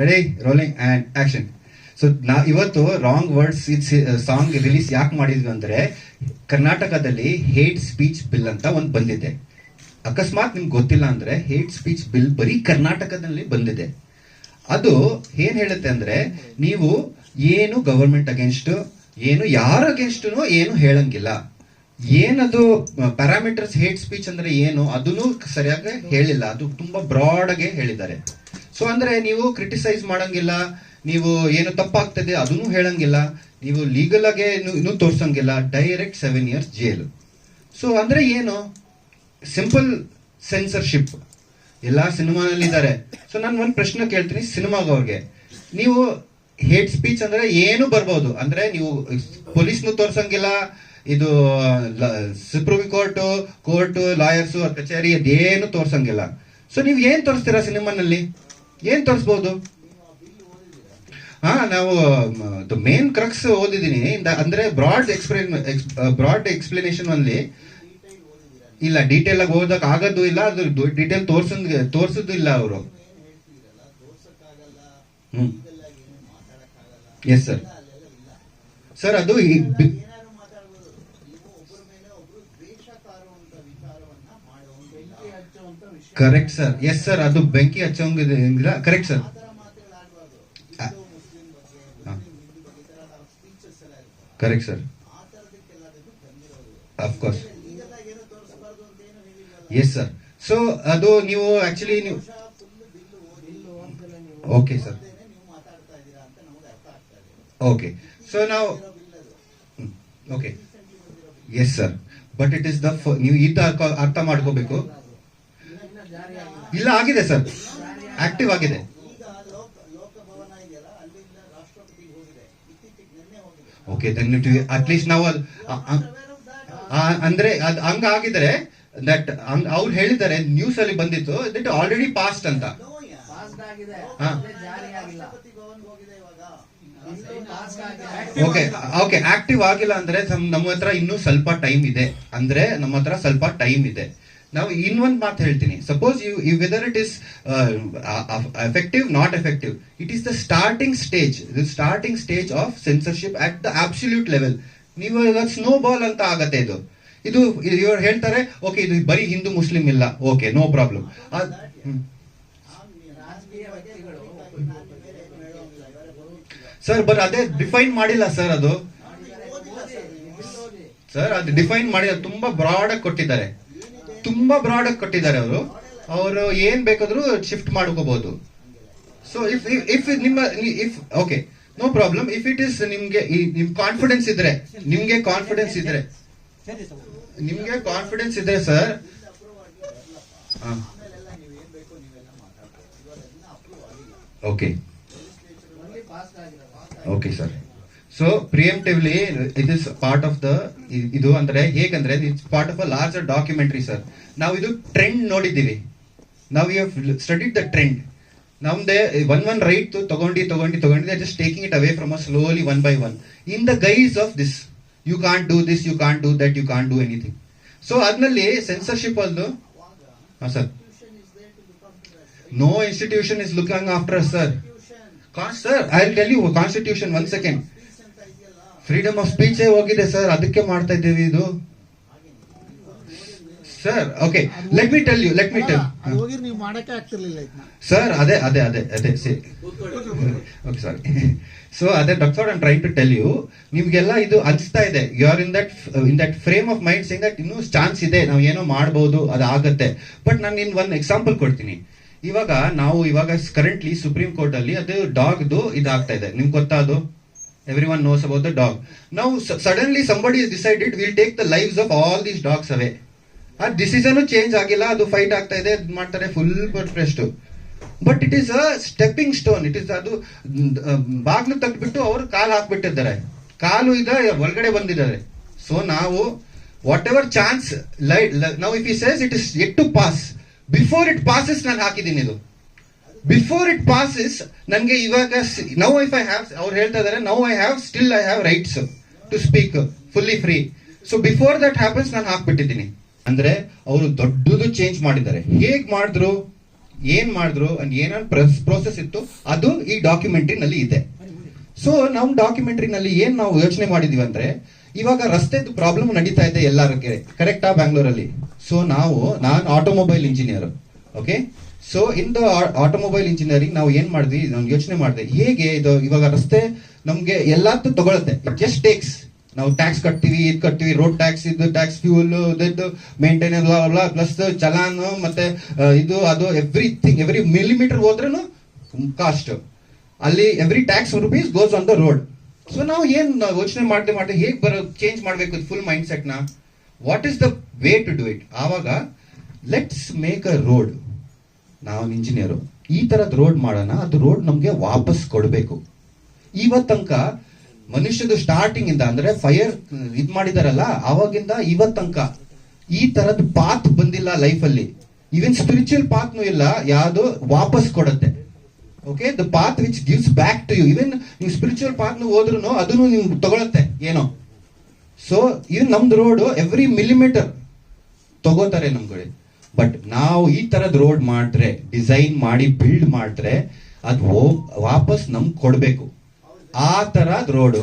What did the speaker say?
Ready, rolling and action. So ಇವತ್ತು wrong words song release ಯಾಕೆ ಮಾಡಿದ್ವಿ ಅಂದ್ರೆ, ಕರ್ನಾಟಕದಲ್ಲಿ ಹೇಟ್ ಸ್ಪೀಚ್ ಬಿಲ್ ಅಂತ ಒಂದು ಬಂದಿದೆ. ಅಕಸ್ಮಾತ್ ನಿಮ್ಗೆ ಗೊತ್ತಿಲ್ಲ ಅಂದ್ರೆ, ಹೇಟ್ ಸ್ಪೀಚ್ ಬಿಲ್ ಬರೀ ಕರ್ನಾಟಕದಲ್ಲಿ ಬಂದಿದೆ. ಅದು ಏನ್ ಹೇಳುತ್ತೆ ಅಂದ್ರೆ, ನೀವು ಏನು ಗವರ್ಮೆಂಟ್ ಅಗೇನ್ಸ್ಟ್, ಏನು ಯಾರ ಅಗೇನ್ಸ್ಟ್ ಏನು ಹೇಳಂಗಿಲ್ಲ. ಏನದು ಪ್ಯಾರಾಮೀಟರ್ಸ್ ಹೇಟ್ ಸ್ಪೀಚ್ ಅಂದ್ರೆ ಏನು ಅದನ್ನು ಸರಿಯಾಗಿ ಹೇಳಿಲ್ಲ. ಅದು ತುಂಬಾ ಬ್ರಾಡ್ ಆಗಿ ಹೇಳಿದ್ದಾರೆ. ಸೊ ಅಂದ್ರೆ ನೀವು ಕ್ರಿಟಿಸೈಸ್ ಮಾಡಂಗಿಲ್ಲ, ನೀವು ಏನು ತಪ್ಪಾಗ್ತದೆ ಅದನ್ನು ಹೇಳಂಗಿಲ್ಲ, ನೀವು ಲೀಗಲ್ ಆಗಿ ಇನ್ನೂ ತೋರ್ಸಂಗಿಲ್ಲ, ಡೈರೆಕ್ಟ್ 7 years ಜೈಲು. ಸೊ ಅಂದ್ರೆ ಏನು, ಸಿಂಪಲ್ ಸೆನ್ಸರ್ಶಿಪ್ ಎಲ್ಲಾ ಸಿನಿಮಾನಲ್ಲಿದ್ದಾರೆ. ಸೊ ನಾನು ಒಂದು ಪ್ರಶ್ನೆ ಕೇಳ್ತೀನಿ ಸಿನಿಮಾಗವ್ರಿಗೆ, ನೀವು ಹೇಟ್ ಸ್ಪೀಚ್ ಅಂದ್ರೆ ಏನು ಬರ್ಬೋದು ಅಂದ್ರೆ, ನೀವು ಪೊಲೀಸ್ನು ತೋರ್ಸಂಗಿಲ್ಲ, ಇದು ಸುಪ್ರೀಂ ಕೋರ್ಟ್ ಲಾಯರ್ಸ್ ಕಚೇರಿ ಅದೇನು ತೋರ್ಸಂಗಿಲ್ಲ. ಸೊ ನೀವು ಏನ್ ತೋರಿಸ್ತೀರಾ ಸಿನಿಮಾನಲ್ಲಿ, ಏನ್ ತೋರಿಸ್ಬೋದು? ನಾವು ಮೇನ್ ಕ್ರಕ್ಸ್ ಓದಿದೀನಿ ಅಂದ್ರೆ ಬ್ರಾಡ್ ಎಕ್ಸ್ಪ್ಲನೇಷನ್ ಅಲ್ಲಿ ಇಲ್ಲ, ಡೀಟೇಲ್ ಆಗಿ ಓದಕ್ ಆಗೋದು ಇಲ್ಲ, ಅದು ಡೀಟೇಲ್ ತೋರ್ಸೋದು ಇಲ್ಲ ಅವರು. Yes sir. ಸರ್ ಅದು ಕರೆಕ್ಟ್ ಸರ್. ಎಸ್ ಸರ್, ಅದು ಬೆಂಕಿ ಹಚ್ಚೋಂಗಿಲ್ಲ. Correct sir. Correct sir. Of course. Yes sir. So ಅದು ನೀವು ಆಕ್ಚುಲಿ ನೀವು ಓಕೆ ಸರ್. ಓಕೆ. ಸೊ ನಾವು okay. Yes sir. But it is the ನೀವು ಅರ್ಥ ಮಾಡ್ಕೋಬೇಕು. ಇಲ್ಲ, ಆಗಿದೆ ಸರ್, ಆಕ್ಟಿವ್ ಆಗಿದೆ. ಓಕೆ, ಅಟ್ಲೀಸ್ಟ್ ನಾವು ಅಂದ್ರೆ ಹಂಗ ಆಗಿದ್ರೆ ದಟ್ ಅವ್ರು ಹೇಳಿದ್ದಾರೆ, ನ್ಯೂಸ್ ಅಲ್ಲಿ ಬಂದಿತ್ತು ದಟ್ ಆಲ್ರೆಡಿ ಪಾಸ್ಟ್ ಅಂತ. ಓಕೆ ಓಕೆ, ಆಕ್ಟಿವ್ ಆಗಿಲ್ಲ ಅಂದ್ರೆ ನಮ್ಮ ಹತ್ರ ಇನ್ನೂ ಸ್ವಲ್ಪ ಟೈಮ್ ಇದೆ. ಅಂದ್ರೆ ನಮ್ಮ ಹತ್ರ ಸ್ವಲ್ಪ ಟೈಮ್ ಇದೆ. ನಾವು ಇನ್ನೊಂದು ಮಾತು ಹೇಳ್ತೀನಿ. Suppose you whether it is effective not effective, it is the starting stage of censorship at the absolute level. ನೀವು ಸ್ನೋ ಬಾಲ್ ಅಂತ ಆಗತ್ತೆ ಇದು ಇವ್ರು ಹೇಳ್ತಾರೆ, ಓಕೆ ಇದು ಬರೀ ಹಿಂದೂ ಮುಸ್ಲಿಂ ಇಲ್ಲ, okay no problem. Sir but ಅದೇ ಡಿಫೈನ್ ಮಾಡಿಲ್ಲ ಸರ್, ಅದು ಡಿಫೈನ್ ಮಾಡಿಲ್ಲ. ತುಂಬಾ ಬ್ರಾಡ್ ಆಗಿ ಕೊಟ್ಟಿದ್ದಾರೆ ಅವರು ಏನ್ ಬೇಕಾದ್ರೂ ಶಿಫ್ಟ್ ಮಾಡ್ಕೋಬಹುದು. ಸೊ ಇಫ್ ನಿಮ್ಮ okay no problem. If it is ನಿಮ್ಗೆ ಕಾನ್ಫಿಡೆನ್ಸ್ ಇದ್ರೆ sir. Okay okay sir. So preemptively it is part of the ಇದು ಅಂದ್ರೆ ಹೇಗಂದ್ರೆ it's part of a larger documentary sir. ನಾವು ಇದು ಟ್ರೆಂಡ್ ನೋಡಿದ್ದೀವಿ, ನಾವು ಯು ಸ್ಟಡಿಡ್ ದ ಟ್ರೆಂಡ್. ನಮ್ದೇ ಒನ್ ರೈಟ್ ತಗೊಂಡು just taking it away from a slowly one by one in the guise of this. You can't do this, you can't do that, you can't do anything. So ಅದ್ರಲ್ಲಿ censorship ಅದು sir. No institution is looking after sir. Sir I will tell you constitution. 1 second. Freedom of speech ಹೋಗಿದೆ sir, ಅದಕ್ಕೆ ಮಾಡ್ತಾ ಇದ್ದೀವಿ ಇದು sir. Okay, let me tell sir. ಅದೇ okay sorry. So ಅದೇ that's what I am trying to tell you. ನಿಮ್ಗೆಲ್ಲ ಇದು ಅನ್ಸ್ತಾ ಇದೆ, you are in that frame of mind saying that ಇನ್ನೂ ಚಾನ್ಸ್ ಇದೆ, ನಾವು ಏನೋ ಮಾಡಬಹುದು, ಅದು ಆಗತ್ತೆ. ಬಟ್ ನಾನು ಒಂದು ಎಕ್ಸಾಂಪಲ್ ಕೊಡ್ತೀನಿ. ಇವಾಗ ಕರೆಂಟ್ಲಿ ಸುಪ್ರೀಂ ಕೋರ್ಟ್ ಅಲ್ಲಿ ಅದು ಡಾಗ್ದು ಇದಾಗ್ತಾ ಇದೆ. ನಿಮ್ಗೆ ಗೊತ್ತಾ ಅದು? everyone knows about the dog. Now suddenly somebody has decided we'll take the lives of all these dogs away. ಆ ಡಿಸಿಷನ್ ಚೇಂಜ್ ಆಗಿಲ್ಲ, ಅದು ಫೈಟ್ ಆಗ್ತಾ ಇದೆ, ಮಾಡ್ತಾರೆ full protest. But it is a stepping stone. It is ಅದು ಬಾಗ್ಲು ತಟ್ಬಿಟ್ಟು ಅವರು ಕಾಲು ಹಾಕ್ಬಿಟ್ಟಿದ್ದಾರೆ, ಕಾಲು ಒಳಗಡೆ ಬಂದಿದ್ದಾರೆ. ಸೊ ನಾವು ವಾಟ್ ಎವರ್ ಚಾನ್ಸ್ ನಾವು ಇಫ್ ಈ says it is yet to pass, before it passes ನಾನು ಹಾಕಿದ್ದೀನಿ ಇದು. ಬಿಫೋರ್ ಇಟ್ ಪಾಸಸ್ ನನಗೆ ಇವಾಗ ನೌ ಇಫ್ ಐ ಹ್ಯಾವ್, ಅವ್ರು ಹೇಳ್ತಾ ಇದಾರೆ now I have rights to speak fully free. So before that happens ನಾನು ಹಾಕ್ಬಿಟ್ಟಿದ್ದೀನಿ. ಅಂದ್ರೆ ಅವರು ದೊಡ್ಡದು ಚೇಂಜ್ ಮಾಡಿದ್ದಾರೆ. ಹೇಗ್ ಮಾಡಿದ್ರು ಏನ್ ಮಾಡಿದ್ರು ಅಂಡ್ ಏನೇನ್ ಪ್ರೋಸೆಸ್ ಇತ್ತು ಅದು ಈ ಡಾಕ್ಯುಮೆಂಟ್ರಿನಲ್ಲಿ ಇದೆ. ಸೊ ನಮ್ ಡಾಕ್ಯುಮೆಂಟ್ರಿನಲ್ಲಿ ಏನ್ ನಾವು ಯೋಚನೆ ಮಾಡಿದೀವಿ ಅಂದ್ರೆ, ಇವಾಗ ರಸ್ತೆದು ಪ್ರಾಬ್ಲಮ್ ನಡೀತಾ ಇದೆ ಎಲ್ಲರಿಗೆ, ಕರೆಕ್ಟಾ ಬ್ಯಾಂಗ್ಳೂರಲ್ಲಿ. ಸೊ ನಾನು automobile engineer. Okay, so in the automobile engineering ನಾವು ಏನ್ ಮಾಡಿದ್ವಿ, ನಾನು ಯೋಚನೆ ಮಾಡಿದೆ ಹೇಗೆ ಇದು ಇವಾಗ ರಸ್ತೆ ನಮ್ಗೆ ಎಲ್ಲಾದ್ದು ತಗೊಳುತ್ತೆ. ಇಟ್ ಜಸ್ಟ್ ಟೇಕ್ಸ್, ನಾವು ಟ್ಯಾಕ್ಸ್ ಕಟ್ತೀವಿ, ಇದು ಕಟ್ತೀವಿ, ರೋಡ್ ಟ್ಯಾಕ್ಸ್, ಇದು ಟ್ಯಾಕ್ಸ್, ಫ್ಯೂಲ್, ಇದು ಮೇಂಟೆನೆನ್ಸ್, ಪ್ಲಸ್ ಚಲಾನ್, ಮತ್ತೆ ಇದು ಅದು ಎವ್ರಿಥಿಂಗ್, ಎವ್ರಿ ಮಿಲಿಮೀಟರ್ ಹೋದ್ರೂ ಕಾಸ್ಟ್. ಅಲ್ಲಿ every tax rupees goes on the road. So ನಾವು ಏನ್ ಯೋಚನೆ ಮಾಡದೆ ಹೇಗೆ ಚೇಂಜ್ ಮಾಡಬೇಕು ಫುಲ್ ಮೈಂಡ್ ಸೆಟ್ ನ, what is the way to do it. ಆವಾಗ ಲೆಟ್ಸ್ ಮೇಕ್ ಅ ರೋಡ್. ನಾವು ಇಂಜಿನಿಯರು ಈ ತರದ್ ರೋಡ್ ಮಾಡೋಣ, ಅದು ರೋಡ್ ನಮ್ಗೆ ವಾಪಸ್ ಕೊಡ್ಬೇಕು. ಇವತ್ತಂಕ ಮನುಷ್ಯದ ಸ್ಟಾರ್ಟಿಂಗ್ ಇಂದ ಅಂದ್ರೆ ಫೈರ್ ಇದ್ ಮಾಡಿದಾರಲ್ಲ ಅವಾಗಿಂದ ಇವತ್ತಂಕ ಈ ತರದ್ ಪಾತ್ ಬಂದಿಲ್ಲ ಲೈಫ್ ಅಲ್ಲಿ. ಈವನ್ ಸ್ಪಿರಿಚುವಲ್ ಪಾತ್ನು ಇಲ್ಲ ಯಾವ್ದು ವಾಪಸ್ ಕೊಡುತ್ತೆ. Okay, the path which gives back to you. Even ನೀವು ಸ್ಪಿರಿಚುವಲ್ ಪಾತ್ ಹೋದ್ರು ಅದನ್ನು ನಿಮ್ಗೆ ತಗೊಳತ್ತೆ ಏನೋ. ಸೊ ಇದು ನಮ್ದು ರೋಡ್ ಎವ್ರಿ ಮಿಲಿಮೀಟರ್ ತಗೋತಾರೆ ನಮ್ಗೆ. ಬಟ್ ನಾವು ಈ ತರದ್ ರೋಡ್ ಮಾಡಿದ್ರೆ, ಡಿಸೈನ್ ಮಾಡಿ ಬಿಲ್ಡ್ ಮಾಡಿದ್ರೆ ಅದು ವಾಪಸ್ ನಮ್ಗೆ ಕೊಡ್ಬೇಕು. ಆ ತರದ್ ರೋಡು